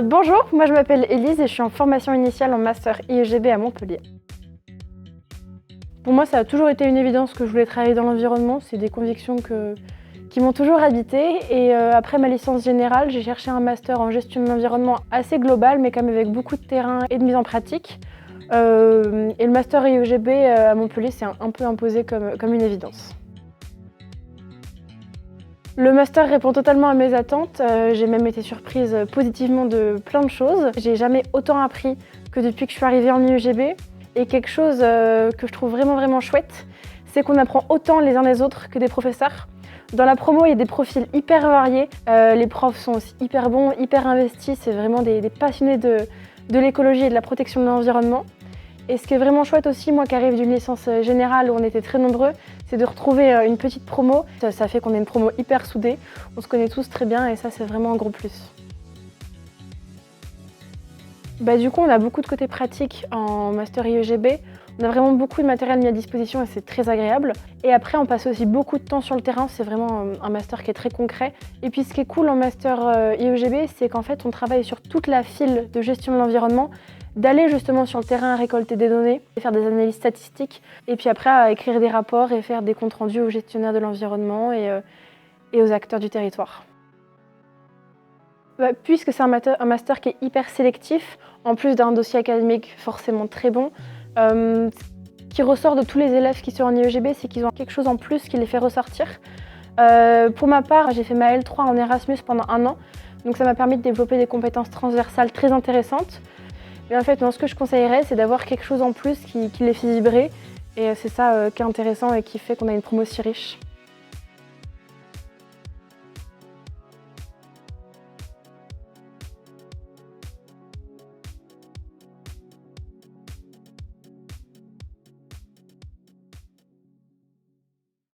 Bonjour, moi je m'appelle Élise et je suis en formation initiale en master IEGB à Montpellier. Pour moi, ça a toujours été une évidence que je voulais travailler dans l'environnement. C'est des convictions qui m'ont toujours habité. Et après ma licence générale, j'ai cherché un master en gestion de l'environnement assez global, mais quand même avec beaucoup de terrain et de mise en pratique. Et le master IEGB à Montpellier s'est un peu imposé comme une évidence. Le master répond totalement à mes attentes. J'ai même été surprise positivement de plein de choses. J'ai jamais autant appris que depuis que je suis arrivée en IEGB. Et quelque chose que je trouve vraiment chouette, c'est qu'on apprend autant les uns des autres que des professeurs. Dans la promo, il y a des profils hyper variés. Les profs sont aussi hyper bons, hyper investis. C'est vraiment des passionnés de l'écologie et de la protection de l'environnement. Et ce qui est vraiment chouette aussi, moi qui arrive d'une licence générale où on était très nombreux, c'est de retrouver une petite promo. Ça fait qu'on est une promo hyper soudée, on se connaît tous très bien et ça c'est vraiment un gros plus. Du coup, on a beaucoup de côté pratique en master IEGB. On a vraiment beaucoup de matériel mis à disposition et c'est très agréable. Et après, on passe aussi beaucoup de temps sur le terrain. C'est vraiment un master qui est très concret. Et puis, ce qui est cool en master IEGB, c'est qu'en fait, on travaille sur toute la file de gestion de l'environnement, d'aller justement sur le terrain récolter des données, faire des analyses statistiques, et puis après, à écrire des rapports et faire des comptes rendus aux gestionnaires de l'environnement et aux acteurs du territoire. Puisque c'est un master qui est hyper sélectif, en plus d'un dossier académique forcément très bon, ce qui ressort de tous les élèves qui sont en IEGB, c'est qu'ils ont quelque chose en plus qui les fait ressortir. Pour ma part, j'ai fait ma L3 en Erasmus pendant 1 an, donc ça m'a permis de développer des compétences transversales très intéressantes. Mais en fait, ce que je conseillerais, c'est d'avoir quelque chose en plus qui les fait vibrer, et c'est ça qui est intéressant et qui fait qu'on a une promo si riche.